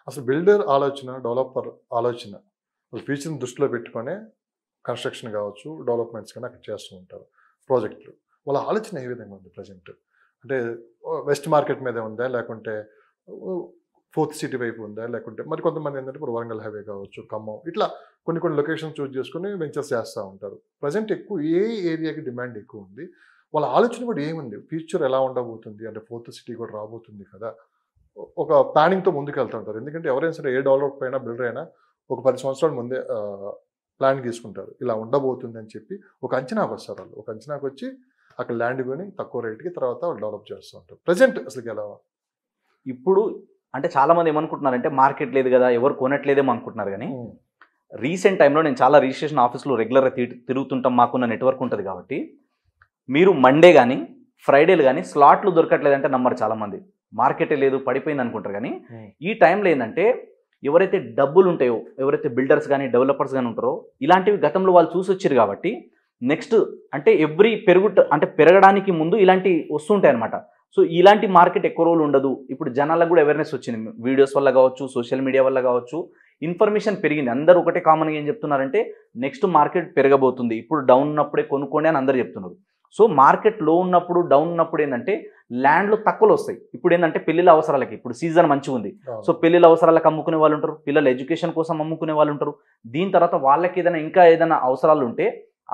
అసలు బిల్డర్ ఆలోచన, డెవలపర్ ఆలోచన ఫ్యూచర్ని దృష్టిలో పెట్టుకునే కన్స్ట్రక్షన్ కావచ్చు, డెవలప్మెంట్స్ కానీ అక్కడ చేస్తూ ఉంటారు ప్రాజెక్టులు. వాళ్ళ ఆలోచన ఏ విధంగా ఉంది ప్రజెంట్? అంటే వెస్ట్ మార్కెట్ మీదే ఉందా, లేకుంటే ఫోర్త్ సిటీ వైపు ఉందా, లేకుంటే మరి కొంతమంది ఏంటంటే ఇప్పుడు వరంగల్ హైవే కావచ్చు, ఖమ్మం, ఇట్లా కొన్ని లొకేషన్ చూస్ చేసుకుని వెంచర్స్ చేస్తూ ఉంటారు. ప్రజెంట్ ఎక్కువ ఏ ఏరియాకి డిమాండ్ ఎక్కువ ఉంది, వాళ్ళ ఆలోచన కూడా ఏముంది, ఫ్యూచర్ ఎలా ఉండబోతుంది, అంటే ఫోర్త్ సిటీ కూడా రాబోతుంది కదా, ఒక ప్లానింగ్తో ముందుకు వెళ్తుంటారు. ఎందుకంటే ఎవరైనా సరే ఏ డెవలప్ అయినా బిల్డర్ అయినా ఒక 10 సంవత్సరాల ముందే ప్లాన్ తీసుకుంటారు, ఇలా ఉండబోతుంది అని చెప్పి ఒక అంచనాకు వస్తారు. వాళ్ళు ఒక అంచనాకు వచ్చి అక్కడ ల్యాండ్ కొని తక్కువ రేటుకి తర్వాత వాళ్ళు డెవలప్ చేస్తూ ఉంటారు. ప్రజెంట్ అసలు ఎలా? ఇప్పుడు అంటే చాలామంది ఏమనుకుంటున్నారంటే మార్కెట్ లేదు కదా, ఎవరు కొనట్లేదేమో అనుకుంటున్నారు. కానీ రీసెంట్ టైంలో నేను చాలా రిజిస్ట్రేషన్ ఆఫీస్లో రెగ్యులర్గా తిరుగుతుంటాం, మాకున్న నెట్వర్క్ ఉంటుంది కాబట్టి మీరు మండే కానీ ఫ్రైడేలు కానీ స్లాట్లు దొరకట్లేదంటే నమ్మరు చాలామంది. మార్కెటే లేదు పడిపోయింది అనుకుంటారు. కానీ ఈ టైంలో ఏంటంటే ఎవరైతే డబ్బులు ఉంటాయో, ఎవరైతే బిల్డర్స్ కానీ డెవలపర్స్ కానీ ఉంటారో, ఇలాంటివి గతంలో వాళ్ళు చూసి వచ్చారు కాబట్టి నెక్స్ట్ అంటే ఎవ్రీ పెరగడానికి ముందు ఇలాంటి వస్తుంటాయి అనమాట. సో ఇలాంటి మార్కెట్ ఎక్కువ రోజులు ఉండదు. ఇప్పుడు జనాలకు కూడా అవేర్నెస్ వచ్చింది, వీడియోస్ వల్ల కావచ్చు, సోషల్ మీడియా వల్ల కావచ్చు, ఇన్ఫర్మేషన్ పెరిగింది. అందరూ ఒకటే కామన్గా ఏం చెప్తున్నారంటే నెక్స్ట్ మార్కెట్ పెరగబోతుంది, ఇప్పుడు డౌన్ ఉన్నప్పుడే కొనుక్కోండి అని అందరూ చెప్తున్నారు. సో మార్కెట్ లో ఉన్నప్పుడు, డౌన్ ఉన్నప్పుడు ఏంటంటే ల్యాండ్లు తక్కువలో వస్తాయి. ఇప్పుడు ఏంటంటే పెళ్లిళ్ళ అవసరాలకి ఇప్పుడు సీజన్ మంచిగా ఉంది, సో పెళ్లిళ్ళ అవసరాలకు అమ్ముకునే వాళ్ళు ఉంటారు, పిల్లల ఎడ్యుకేషన్ కోసం అమ్ముకునే వాళ్ళు ఉంటారు. దీని తర్వాత వాళ్ళకి ఏదైనా అవసరాలు ఉంటే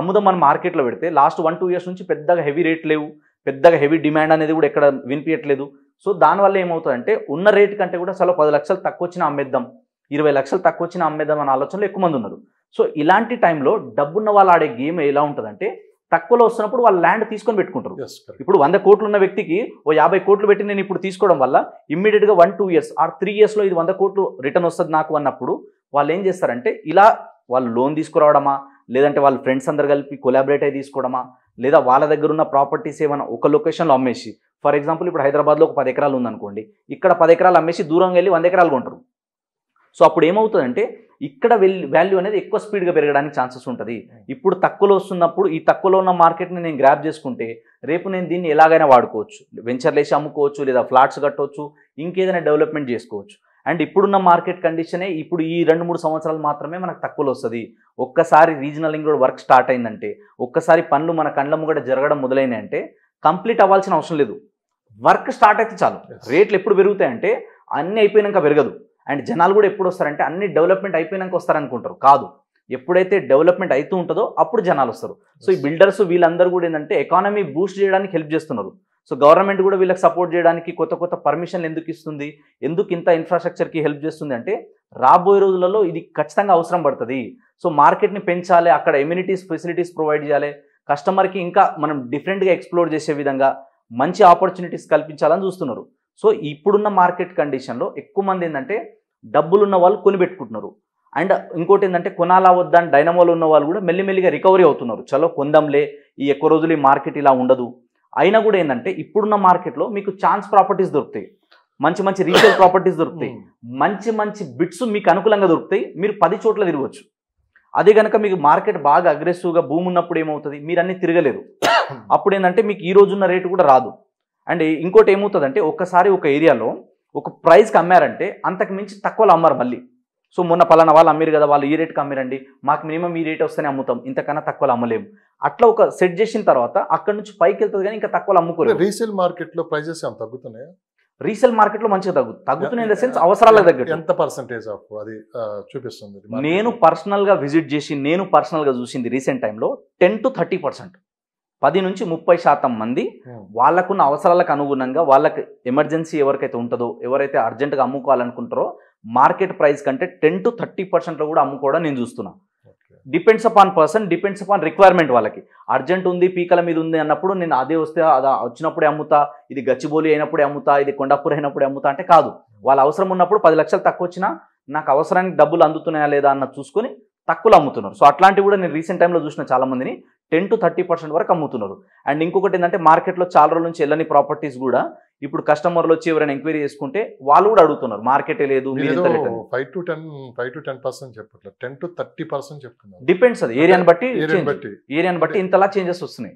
అమ్ముదాం మన మార్కెట్లో పెడితే లాస్ట్ 1-2 ఇయర్స్ నుంచి పెద్దగా హెవీ రేట్ లేవు, పెద్దగా హెవీ డిమాండ్ అనేది కూడా ఎక్కడ వినిపించట్లేదు. సో దానివల్ల ఏమవుతుందంటే ఉన్న రేట్ కంటే కూడా చాలా 10 లక్షలు తక్కువ వచ్చినా అమ్మేద్దాం, 20 లక్షలు తక్కువ వచ్చినా అమ్మేద్దాం అనే ఆలోచనలో ఎక్కువ మంది ఉన్నారు. సో ఇలాంటి టైంలో డబ్బున్న వాళ్ళు ఆడే గేమ్ ఎలా ఉంటుందంటే తక్కువలో వస్తున్నప్పుడు వాళ్ళు ల్యాండ్ తీసుకొని పెట్టుకుంటారు. ఇప్పుడు 100 కోట్లు ఉన్న వ్యక్తికి ఓ 50 కోట్లు పెట్టి నేను ఇప్పుడు తీసుకోవడం వల్ల ఇమ్మీడియట్గా 1-2 ఇయర్స్ ఆర్ 3 ఇయర్స్లో ఇది 100 కోట్లు రిటర్న్ వస్తుంది నాకు అన్నప్పుడు వాళ్ళు ఏం చేస్తారంటే ఇలా వాళ్ళు లోన్ తీసుకురావడమా, లేదంటే వాళ్ళ ఫ్రెండ్స్ అందరు కలిపి కొలాబరేట్ అయి తీసుకోవడమా, లేదా వాళ్ళ దగ్గర ఉన్న ప్రాపర్టీస్ ఏమైనా ఒక లొకేషన్లో అమ్మేసి, ఫర్ ఎగ్జాంపుల్ ఇప్పుడు హైదరాబాద్లో ఒక 10 ఎకరాలు ఉందనుకోండి, ఇక్కడ 10 ఎకరాలు అమ్మేసి దూరంగా వెళ్ళి 100 ఎకరాలు కొంటారు. సో అప్పుడు ఏమవుతుందంటే ఇక్కడ వాల్యూ అనేది ఎక్కువ స్పీడ్గా పెరగడానికి ఛాన్సెస్ ఉంటుంది. ఇప్పుడు తక్కువలో వస్తున్నప్పుడు ఈ తక్కువలో ఉన్న మార్కెట్ని నేను గ్రాప్ చేసుకుంటే రేపు నేను దీన్ని ఎలాగైనా వాడుకోవచ్చు, వెంచర్లు వేసి అమ్ముకోవచ్చు, లేదా ఫ్లాట్స్ కట్టవచ్చు, ఇంకేదైనా డెవలప్మెంట్ చేసుకోవచ్చు. అండ్ ఇప్పుడున్న మార్కెట్ కండిషనే ఇప్పుడు ఈ 2-3 సంవత్సరాలు మాత్రమే మనకు తక్కువలో వస్తుంది. ఒక్కసారి regional link road work start అయిందంటే, ఒక్కసారి పనులు మన కళ్ళ ముంగట జరగడం మొదలైనాయంటే కంప్లీట్ అవ్వాల్సిన అవసరం లేదు, వర్క్ స్టార్ట్ అయితే చాలు. రేట్లు ఎప్పుడు పెరుగుతాయంటే అన్నీ అయిపోయినాక పెరగదు. అండ్ జనాలు కూడా ఎప్పుడు వస్తారంటే అన్ని డెవలప్మెంట్ అయిపోయినాక వస్తారనుకుంటారు, కాదు, ఎప్పుడైతే డెవలప్మెంట్ అవుతూ ఉంటుందో అప్పుడు జనాలు వస్తారు. సో ఈ బిల్డర్స్ వీళ్ళందరూ కూడా ఏంటంటే ఎకానమీ బూస్ట్ చేయడానికి హెల్ప్ చేస్తున్నారు. సో గవర్నమెంట్ కూడా వీళ్ళకి సపోర్ట్ చేయడానికి కొత్త పర్మిషన్లు ఎందుకు ఇస్తుంది, ఎందుకు ఇంత ఇన్ఫ్రాస్ట్రక్చర్కి హెల్ప్ చేస్తుంది అంటే రాబోయే రోజులలో ఇది ఖచ్చితంగా అవసరం పడుతుంది. సో మార్కెట్ని పెంచాలి, అక్కడ ఎమ్యూనిటీస్ ఫెసిలిటీస్ ప్రొవైడ్ చేయాలి, కస్టమర్కి ఇంకా మనం డిఫరెంట్గా ఎక్స్ప్లోర్ చేసే విధంగా మంచి ఆపర్చునిటీస్ కల్పించాలని చూస్తున్నారు. సో ఇప్పుడున్న మార్కెట్ కండిషన్లో ఎక్కువ మంది ఏంటంటే డబ్బులున్న వాళ్ళు కొనిపెట్టుకుంటున్నారు. అండ్ ఇంకోటి ఏంటంటే కొనాలా వద్దా అని డైనమోలో ఉన్న వాళ్ళు కూడా మెల్లిమెల్లిగా రికవరీ అవుతున్నారు. చలో కొందాంలే, ఈ ఎక్కువ రోజులు ఈ మార్కెట్ ఇలా ఉండదు. అయినా కూడా ఏంటంటే ఇప్పుడున్న మార్కెట్లో మీకు ఛాన్స్ ప్రాపర్టీస్ దొరుకుతాయి, మంచి రీసేల్ ప్రాపర్టీస్ దొరుకుతాయి, మంచి బిట్స్ మీకు అనుకూలంగా దొరుకుతాయి, మీరు 10 చోట్ల తిరగవచ్చు. అదే కనుక మీకు మార్కెట్ బాగా అగ్రెసివ్గా భూమి ఉన్నప్పుడు ఏమవుతుంది, మీరు అన్ని తిరగలేరు. అప్పుడు ఏంటంటే మీకు ఈ రోజున్న రేటు కూడా రాదు. అండ్ ఇంకోటి ఏమవుతుందంటే ఒక్కసారి ఒక ఏరియాలో ఒక ప్రైస్కి అమ్మారంటే అంతకు మించి తక్కువలో అమ్మారు మళ్ళీ. సో మొన్న పలానా వాళ్ళు అమ్మారు కదా, వాళ్ళు ఈ రేట్కి అమ్మారండి, మాకు మినిమం ఈ రేట్ వస్తేనే అమ్ముతాం, ఇంతకన్నా తక్కువలో అమ్మలేము. అట్లా ఒక సెట్ చేసిన తర్వాత అక్కడ నుంచి పైకి వెళ్తుంది కానీ ఇంకా తక్కువలో అమ్ముకోలేదు. రీసేల్ మార్కెట్లో ప్రైజెస్ ఏమైనా తగ్గుతున్నాయా? రీసేల్ మార్కెట్లో మంచిగా తగ్గుతున్నాయి ఇన్ ద సెన్స్ అవసరాలకు తగ్గట్టు. ఎంత పర్సెంటేజ్ ఆఫ్ అది చూపిస్తుంది? నేను పర్సనల్గా విజిట్ చేసి నేను పర్సనల్గా చూసింది రీసెంట్ టైంలో 10-30%, 10-30% మంది వాళ్ళకున్న అవసరాలకు అనుగుణంగా వాళ్ళకి ఎమర్జెన్సీ ఎవరికైతే ఉంటుందో, ఎవరైతే అర్జెంటుగా అమ్ముకోవాలనుకుంటారో మార్కెట్ ప్రైస్ కంటే 10-30%లో కూడా అమ్ముకోవడం నేను చూస్తున్నా. Depends upon person, depends upon requirement. వాళ్ళకి అర్జెంట్ ఉంది, పీకల మీద ఉంది అన్నప్పుడు నేను అదే వస్తే అది వచ్చినప్పుడే అమ్ముతా, ఇది గచ్చిబౌలి అయినప్పుడే అమ్ముతా, ఇది కొండాపూర్ అయినప్పుడే అమ్ముతా అంటే కాదు. వాళ్ళ అవసరం ఉన్నప్పుడు 10 లక్షలు తక్కువ వచ్చినా నాకు అవసరానికి డబ్బులు అందుతున్నాయా లేదా అన్నది చూసుకొని తక్కువలో అమ్ముతున్నారు. సో అట్లాంటివి కూడా నేను రీసెంట్ టైంలో చూసిన చాలా మందిని 10-30% వరకు అమ్ముతున్నారు. అండ్ ఇంకొకటి ఏంటంటే మార్కెట్లో చాలా రోజుల నుంచి వెళ్ళని ప్రాపర్టీస్ కూడా ఇప్పుడు కస్టమర్లు వచ్చి ఎవరైనా ఎంక్వైరీ చేసుకుంటే వాళ్ళు కూడా అడుగుతున్నారు, మార్కెటే లేదు, 5-10% చెప్పట్లేదు, 10-30% చెప్తున్నారు. డిపెండ్స్, అది ఏరియాని బట్టి ఇంతలా చేంజెస్ వస్తున్నాయి.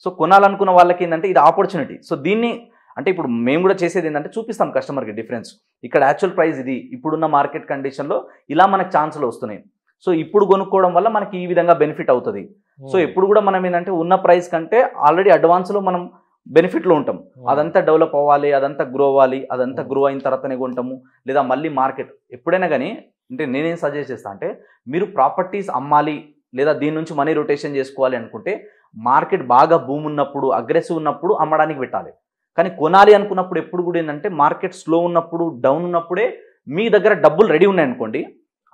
సో కొనాలనుకున్న వాళ్ళకి ఏంటంటే ఇది ఆపర్చునిటీ. సో దీన్ని అంటే ఇప్పుడు మేము కూడా చేసేది ఏంటంటే చూపిస్తాం కస్టమర్కి డిఫరెన్స్. ఇక్కడ యాక్చువల్ ప్రైస్ ఇది, ఇప్పుడున్న మార్కెట్ కండిషన్లో ఇలా మనకు ఛాన్సులు వస్తున్నాయి. సో ఇప్పుడు కొనుక్కోవడం వల్ల మనకి ఈ విధంగా బెనిఫిట్ అవుతుంది. సో ఎప్పుడు కూడా మనం ఏంటంటే ఉన్న ప్రైస్ కంటే ఆల్రెడీ అడ్వాన్స్లో మనం బెనిఫిట్లో ఉంటాం. అదంతా డెవలప్ అవ్వాలి, అదంతా గ్రో అవ్వాలి, అదంతా గ్రో అయిన తర్వాతనే కొంటాము. లేదా మళ్ళీ మార్కెట్ ఎప్పుడైనా కానీ అంటే నేనేం సజెస్ట్ చేస్తాను అంటే, మీరు ప్రాపర్టీస్ అమ్మాలి లేదా దీని నుంచి మనీ రొటేషన్ చేసుకోవాలి అనుకుంటే మార్కెట్ బాగా బూమ్ ఉన్నప్పుడు, అగ్రెసివ్ ఉన్నప్పుడు అమ్మడానికి పెట్టాలి. కానీ కొనాలి అనుకున్నప్పుడు ఎప్పుడు కూడా ఏంటంటే మార్కెట్ స్లో ఉన్నప్పుడు, డౌన్ ఉన్నప్పుడే మీ దగ్గర డబ్బులు రెడీ ఉన్నాయనుకోండి,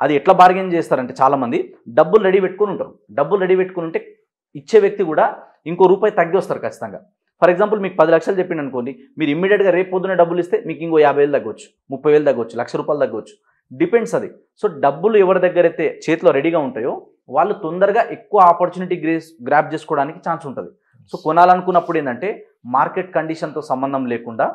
అది ఎట్లా బార్గెన్ చేస్తారంటే చాలామంది డబ్బులు రెడీ పెట్టుకుని ఉంటారు. డబ్బులు రెడీ పెట్టుకుని ఉంటే ఇచ్చే వ్యక్తి కూడా ఇంకో రూపాయి తగ్గి వస్తారు ఖచ్చితంగా. ఫర్ ఎగ్జాంపుల్ మీకు 10 లక్షలు చెప్పిండు అనుకోండి, మీరు ఇమ్మీడియట్గా రేపు పొద్దున డబ్బులు ఇస్తే మీకు ఇంకో 50,000 తగ్గొచ్చు, 30,000 తగ్గొచ్చు, ₹1,00,000 తగ్గొచ్చు, డిపెండ్స్ అది. సో డబ్బులు ఎవరి దగ్గర అయితే చేతిలో రెడీగా ఉంటాయో వాళ్ళు తొందరగా ఎక్కువ ఆపర్చునిటీ గ్రాప్ చేసుకోవడానికి ఛాన్స్ ఉంటుంది. సో కొనాలనుకున్నప్పుడు ఏంటంటే మార్కెట్ కండిషన్తో సంబంధం లేకుండా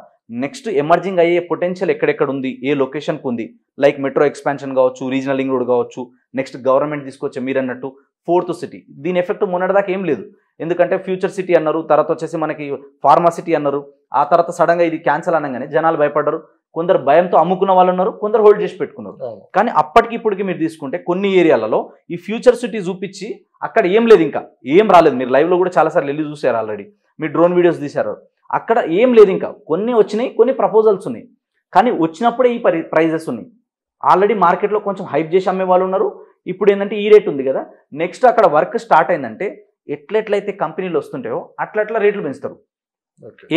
నెక్స్ట్ ఎమర్జింగ్ అయ్యే పొటెన్షియల్ ఎక్కడెక్కడ ఉంది, ఏ లొకేషన్కి ఉంది, లైక్ మెట్రో ఎక్స్పాన్షన్ కావచ్చు, రీజనల్ లింక్ రోడ్ కావచ్చు, నెక్స్ట్ గవర్నమెంట్ తీసుకొచ్చే మీరు అన్నట్టు 4th సిటీ. దీని ఎఫెక్ట్ మొన్నటిదాకా ఏం లేదు, ఎందుకంటే ఫ్యూచర్ సిటీ అన్నారు, తర్వాత వచ్చేసి మనకి ఫార్మా సిటీ అన్నారు, ఆ తర్వాత సడన్గా ఇది క్యాన్సల్ అనగానే జనాలు భయపడ్డారు. కొందరు భయంతో అమ్ముకున్న వాళ్ళు ఉన్నారు, కొందరు హోల్డ్ చేసి పెట్టుకున్నారు. కానీ అప్పటికి ఇప్పటికి మీరు తీసుకుంటే కొన్ని ఏరియాలలో ఈ ఫ్యూచర్ సిటీ చూపించి అక్కడ ఏం లేదు, ఇంకా ఏం రాలేదు. మీరు లైవ్లో కూడా చాలాసార్లు వెళ్ళి చూసారు, ఆల్రెడీ మీరు డ్రోన్ వీడియోస్ తీశారు. అక్కడ ఏం లేదు, ఇంకా కొన్ని వచ్చినాయి, కొన్ని ప్రపోజల్స్ ఉన్నాయి. కానీ వచ్చినప్పుడే ఈ ప్రైజెస్ ఉన్నాయి. ఆల్రెడీ మార్కెట్లో కొంచెం హైప్ చేసి అమ్మే వాళ్ళు ఉన్నారు. ఇప్పుడు ఏంటంటే ఈ రేట్ ఉంది కదా, నెక్స్ట్ అక్కడ వర్క్ స్టార్ట్ అయిందంటే ఎట్లెట్లయితే కంపెనీలు వస్తుంటాయో అట్లా రేట్లు పెంచుతారు.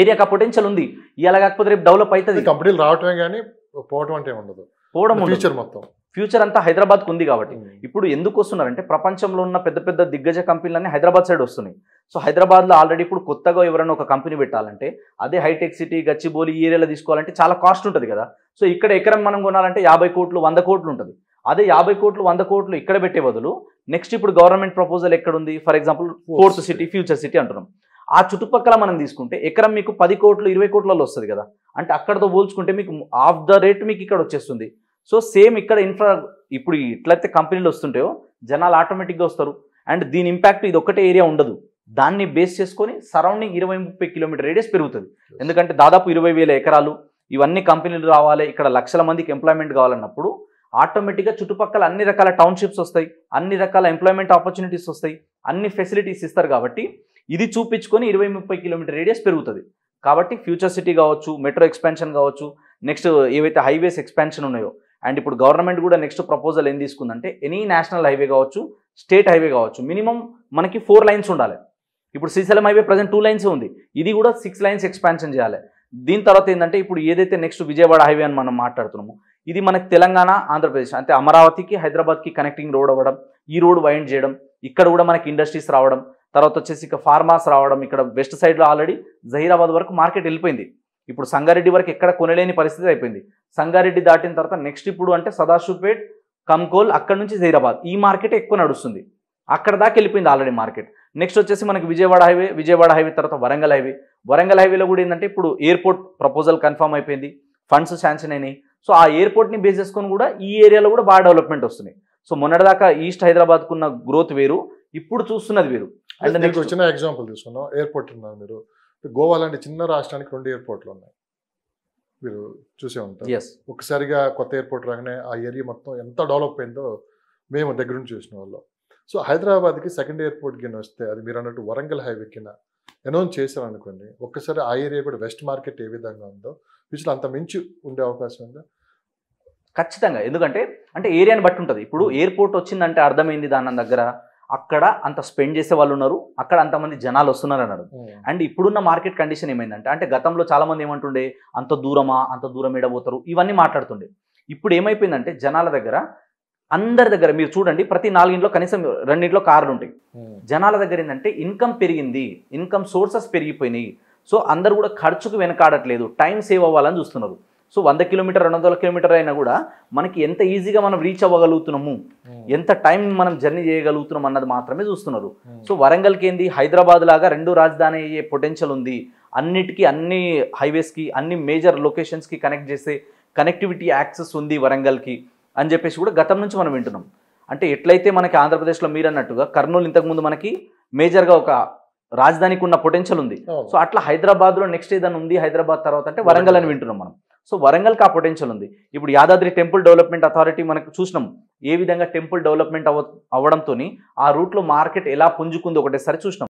ఏరియాకి ఆ పొటెన్షియల్ ఉంది, ఇలా కాకపోతే రేపు డెవలప్ అవుతుంది. కంపెనీలు రావటమే కానీ పోవడం అంటే ఉండదు, పోవడం ఫ్యూచర్ మొత్తం ఫ్యూచర్ అంతా హైదరాబాద్కు ఉంది కాబట్టి. ఇప్పుడు ఎందుకు వస్తున్నారంటే ప్రపంచంలో ఉన్న పెద్ద పెద్ద దిగ్గజ కంపెనీలన్నీ హైదరాబాద్ సైడ్ వస్తున్నాయి. సో హైదరాబాద్లో ఆల్రెడీ ఇప్పుడు కొత్తగా ఎవరైనా ఒక కంపెనీ పెట్టాలంటే అదే హైటెక్ సిటీ, గచ్చిబౌలి ఈ ఏరియాలో తీసుకోవాలంటే చాలా కాస్ట్ ఉంటుంది కదా. సో ఇక్కడ ఎకరం మనం కొనాలంటే 50 కోట్లు 100 కోట్లు ఉంటుంది. అదే 50 కోట్లు 100 కోట్లు ఇక్కడ పెట్టే బదులు నెక్స్ట్ ఇప్పుడు గవర్నమెంట్ ప్రపోజల్ ఎక్కడ ఉంది, for example 4th city, future city అంటున్నాం. ఆ చుట్టుపక్కల మనం తీసుకుంటే ఎకరం మీకు 10 కోట్లు 20 కోట్లలో వస్తుంది కదా. అంటే అక్కడతో పోల్చుకుంటే మీకు ఆఫ్ ద రేట్ మీకు ఇక్కడ వచ్చేస్తుంది. సో సేమ్ ఇక్కడ ఇన్ఫ్రా ఇప్పుడు ఎట్లయితే కంపెనీలు వస్తుంటాయో జనాలు ఆటోమేటిక్గా వస్తారు. అండ్ దీని ఇంపాక్ట్ ఇది ఒకటే ఏరియా ఉండదు, దాన్ని బేస్ చేసుకొని సరౌండింగ్ 20-30 కిలోమీటర్ రేడియస్ పెరుగుతుంది. ఎందుకంటే దాదాపు 20,000 ఎకరాలు ఇవన్నీ కంపెనీలు రావాలి, ఇక్కడ లక్షల మందికి ఎంప్లాయ్మెంట్ కావాలన్నప్పుడు ఆటోమేటిక్గా చుట్టుపక్కల అన్ని రకాల టౌన్షిప్స్ వస్తాయి, అన్ని రకాల ఎంప్లాయ్మెంట్ ఆపర్చునిటీస్ వస్తాయి, అన్ని ఫెసిలిటీస్ ఇస్తారు. కాబట్టి ఇది చూపించుకొని 20-30 కిలోమీటర్ రేడియస్ పెరుగుతుంది. కాబట్టి ఫ్యూచర్ సిటీ కావచ్చు, మెట్రో ఎక్స్పాన్షన్ కావచ్చు, నెక్స్ట్ ఏవైతే హైవేస్ ఎక్స్పాన్షన్ ఉన్నాయో, అండ్ ఇప్పుడు గవర్నమెంట్ కూడా నెక్స్ట్ ప్రపోజల్ ఏం తీసుకుందంటే ఎనీ నేషనల్ హైవే కావచ్చు, స్టేట్ హైవే కావచ్చు, మినిమం మనకి 4 లైన్స్ ఉండాలి. ఇప్పుడు శ్రీశైలం హైవే ప్రజెంట్ 2 లైన్స్ ఉంది, ఇది కూడా 6 లైన్స్ ఎక్స్పాన్షన్ చేయాలి. దీని తర్వాత ఏంటంటే ఇప్పుడు ఏదైతే నెక్స్ట్ విజయవాడ హైవే అని మనం మాట్లాడుతున్నామో ఇది మనకి తెలంగాణ, ఆంధ్రప్రదేశ్ అంటే అమరావతికి, హైదరాబాద్కి కనెక్టింగ్ రోడ్ అవ్వడం, ఈ రోడ్ వైండ్ చేయడం, ఇక్కడ కూడా మనకి ఇండస్ట్రీస్ రావడం, తర్వాత వచ్చేసి ఇక ఫార్మాస్ రావడం. ఇక్కడ వెస్ట్ సైడ్లో ఆల్రెడీ జహీరాబాద్ వరకు మార్కెట్ వెళ్ళిపోయింది. ఇప్పుడు సంగారెడ్డి వరకు ఎక్కడ కొనలేని పరిస్థితి అయిపోయింది. సంగారెడ్డి దాటిన తర్వాత నెక్స్ట్ ఇప్పుడు అంటే సదాశివపేట్, కంకోల్, అక్కడ నుంచి జహీరాబాద్ ఈ మార్కెట్ ఎక్కువ నడుస్తుంది. అక్కడ దాకా వెళ్ళిపోయింది ఆల్రెడీ మార్కెట్. నెక్స్ట్ వచ్చేసి మనకి విజయవాడ హైవే తర్వాత వరంగల్ హైవేలో కూడా ఏంటంటే ఇప్పుడు ఎయిర్పోర్ట్ ప్రపోజల్ కన్ఫర్మ్ అయిపోయింది, ఫండ్స్ శాంక్షన్ అయినాయి. సో ఆ ఎయిర్పోర్ట్ని బేస్ చేసుకొని కూడా ఈ ఏరియాలో కూడా బాగా డెవలప్మెంట్ వస్తున్నాయి. సో మొన్నటిదాకా ఈస్ట్ హైదరాబాద్కు ఉన్న గ్రోత్ వేరు, ఇప్పుడు చూస్తున్నది వేరు. అండ్ నెక్స్ట్ చిన్న ఎగ్జాంపుల్ తీసుకున్నాం, ఎయిర్పోర్ట్ ఉన్నారు మీరు, గోవా లాంటి చిన్న రాష్ట్రానికి 2 ఎయిర్పోర్ట్లు ఉన్నాయి, మీరు చూసే ఉంటారు. ఒకసారిగా కొత్త ఎయిర్పోర్ట్ రాగానే ఆ ఏరియా మొత్తం ఎంత డెవలప్ అయిందో మేము దగ్గర నుంచి చూసిన వాళ్ళం. సో హైదరాబాద్కి సెకండ్ ఎయిర్పోర్ట్ కింద వస్తే అది మీరు అన్నట్టు వరంగల్ హైవే కింద అనౌన్స్ చేశారనుకోండి, ఒక్కసారి ఆ ఏరియా కూడా వెస్ట్ మార్కెట్ ఏ విధంగా ఉందో ఫ్యూచర్ అంత మించి ఉండే అవకాశం ఉందా? ఖచ్చితంగా, ఎందుకంటే అంటే ఏరియాని బట్టి ఉంటుంది. ఇప్పుడు ఎయిర్పోర్ట్ వచ్చిందంటే అర్థమైంది దాని దగ్గర అక్కడ అంత స్పెండ్ చేసే వాళ్ళు ఉన్నారు, అక్కడ అంతమంది జనాలు వస్తున్నారు అన్నారు. అండ్ ఇప్పుడున్న మార్కెట్ కండిషన్ ఏమైందంటే అంటే గతంలో చాలామంది ఏమంటుండే అంత దూరం ఏడబోతారు ఇవన్నీ మాట్లాడుతుండే. ఇప్పుడు ఏమైపోయిందంటే జనాల దగ్గర అందరి దగ్గర మీరు చూడండి ప్రతి 4 ఇంట్లో కనీసం 2 ఇంట్లో కార్లు ఉంటాయి. జనాల దగ్గర ఏంటంటే ఇన్కమ్ పెరిగింది, ఇన్కమ్ సోర్సెస్ పెరిగిపోయినాయి. సో అందరు కూడా ఖర్చుకు వెనకాడట్లేదు, టైం సేవ్ అవ్వాలని చూస్తున్నారు. సో 100 కిలోమీటర్ 200 కిలోమీటర్ అయినా కూడా మనకి ఎంత ఈజీగా మనం రీచ్ అవ్వగలుగుతున్నాము, ఎంత టైం మనం జర్నీ చేయగలుగుతున్నాం అన్నది మాత్రమే చూస్తున్నారు. సో వరంగల్కి ఏంది హైదరాబాద్ లాగా 2 రాజధాని అయ్యే పొటెన్షియల్ ఉంది. అన్నిటికీ అన్ని హైవేస్కి అన్ని మేజర్ లొకేషన్స్కి కనెక్ట్ చేసే కనెక్టివిటీ యాక్సెస్ ఉంది వరంగల్కి అని చెప్పేసి కూడా గతం నుంచి మనం వింటున్నాం. అంటే ఎట్లయితే మనకి ఆంధ్రప్రదేశ్లో మీరు అన్నట్టుగా కర్నూలు ఇంతకుముందు మనకి మేజర్గా ఒక రాజధానికి ఉన్న పొటెన్షియల్ ఉంది. సో అట్లా హైదరాబాద్లో నెక్స్ట్ ఏదైనా ఉంది హైదరాబాద్ తర్వాత అంటే వరంగల్ అని వింటున్నాం మనం. సో వరంగల్కి ఆ పొటెన్షియల్ ఉంది. ఇప్పుడు యాదాద్రి టెంపుల్ డెవలప్మెంట్ అథారిటీ మనకు చూసినాం ఏ విధంగా టెంపుల్ డెవలప్మెంట్ అవ్వడంతో ఆ రూట్లో మార్కెట్ ఎలా పుంజుకుందో ఒకటేసారి చూసినాం.